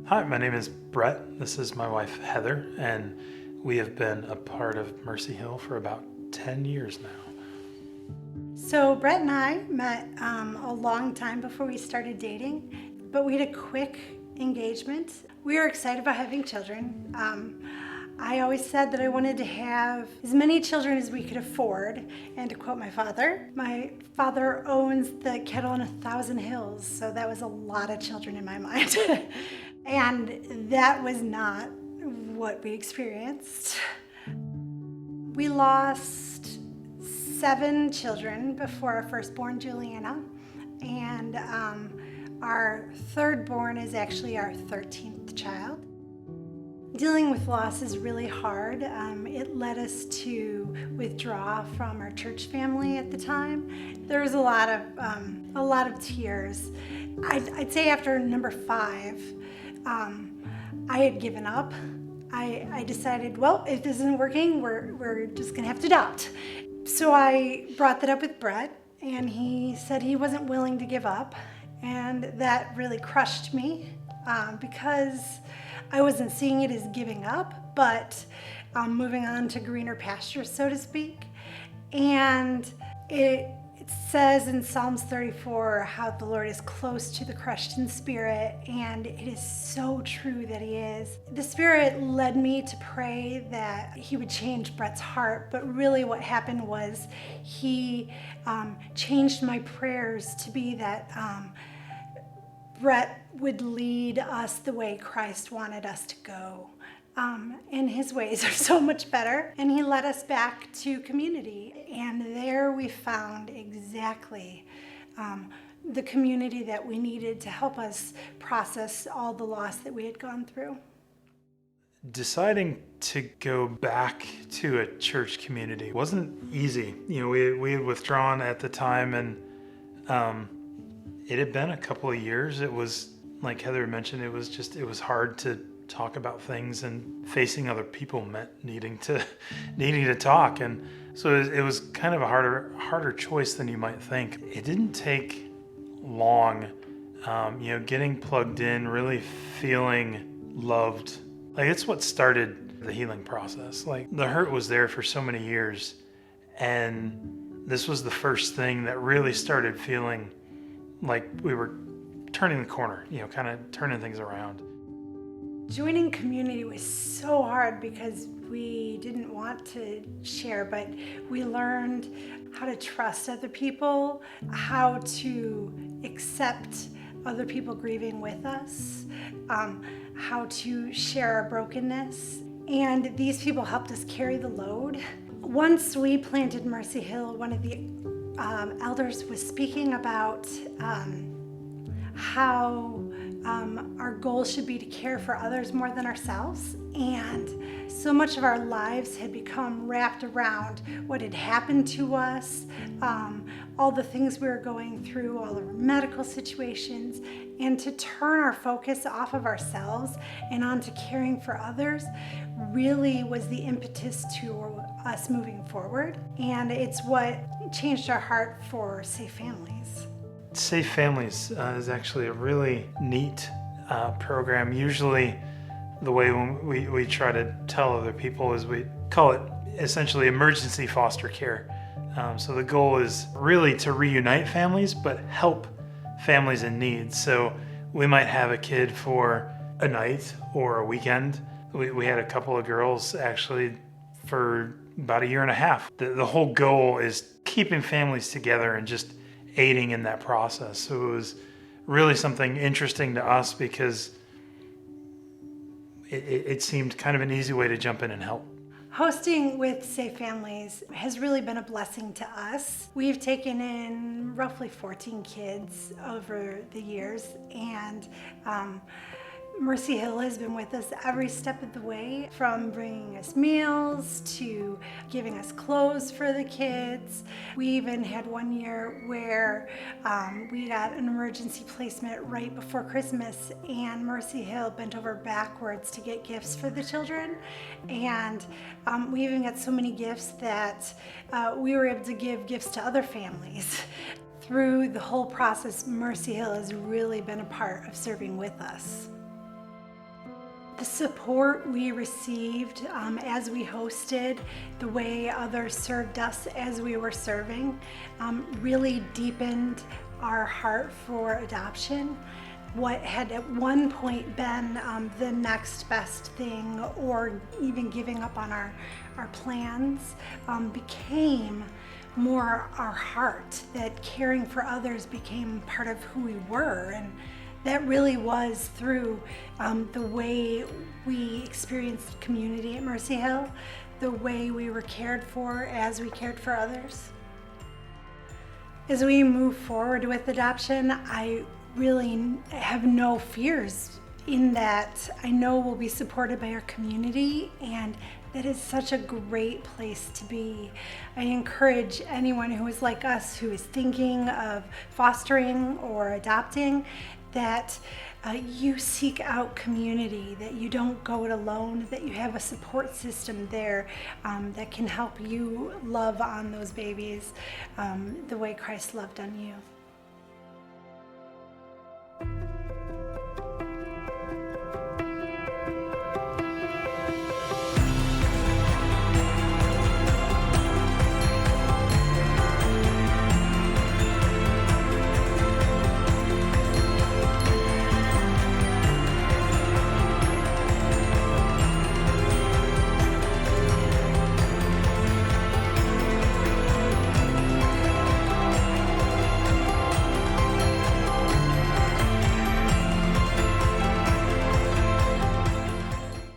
Hi, my name is Brett. This is my wife, Heather, and we have been a part of Mercy Hill for about 10 years now. So Brett and I met a long time before we started dating, but we had a quick engagement. We were excited about having children. I always said that I wanted to have as many children as we could afford, and to quote my father owns the Kettle on 1,000 Hills, so that was a lot of children in my mind. And that was not what we experienced. We lost 7 children before our firstborn, Juliana, and our thirdborn is actually our 13th child. Dealing with loss is really hard. It led us to withdraw from our church family at the time. There was a lot of tears. I'd say after number 5, I had given up. I decided, well, if this isn't working, we're just gonna have to adopt. So I brought that up with Brett, and he said he wasn't willing to give up, and that really crushed me because I wasn't seeing it as giving up, but moving on to greener pastures, so to speak. And it says in Psalms 34 how the Lord is close to the crushed in spirit, and it is so true that he is. The Spirit led me to pray that he would change Brett's heart, but really what happened was he changed my prayers to be that Brett would lead us the way Christ wanted us to go. And his ways are so much better. And he led us back to community. And there we found exactly the community that we needed to help us process all the loss that we had gone through. Deciding to go back to a church community wasn't easy. We had withdrawn at the time, and it had been a couple of years. It was, like Heather mentioned, it was hard to talk about things, and facing other people meant needing to talk. And so it was kind of a harder choice than you might think. It didn't take long, getting plugged in, really feeling loved. Like, it's what started the healing process. Like, the hurt was there for so many years, and this was the first thing that really started feeling like we were turning the corner, kind of turning things around. Joining community was so hard because we didn't want to share, but we learned how to trust other people, how to accept other people grieving with us, how to share our brokenness. And these people helped us carry the load. Once we planted Mercy Hill, one of the elders was speaking about how our goal should be to care for others more than ourselves. And so much of our lives had become wrapped around what had happened to us, all the things we were going through, all the medical situations, and to turn our focus off of ourselves and onto caring for others really was the impetus to us moving forward. And it's what changed our heart for Safe Families. Safe Families is actually a really neat program. Usually the way we try to tell other people is we call it essentially emergency foster care. So the goal is really to reunite families, but help families in need. So we might have a kid for a night or a weekend. We had a couple of girls actually for about 1.5 years. The whole goal is keeping families together and just aiding in that process. So it was really something interesting to us because it seemed kind of an easy way to jump in and help. Hosting with Safe Families has really been a blessing to us. We've taken in roughly 14 kids over the years, and Mercy Hill has been with us every step of the way, from bringing us meals to giving us clothes for the kids. We even had one year where we got an emergency placement right before Christmas, and Mercy Hill bent over backwards to get gifts for the children. And we even got so many gifts that we were able to give gifts to other families. Through the whole process, Mercy Hill has really been a part of serving with us. The support we received as we hosted, the way others served us as we were serving, really deepened our heart for adoption. What had at one point been the next best thing, or even giving up on our plans, became more our heart, that caring for others became part of who we were. And that really was through the way we experienced community at Mercy Hill, the way we were cared for as we cared for others. As we move forward with adoption, I really have no fears in that I know we'll be supported by our community, and that is such a great place to be. I encourage anyone who is like us, who is thinking of fostering or adopting, that you seek out community, that you don't go it alone, that you have a support system there that can help you love on those babies the way Christ loved on you.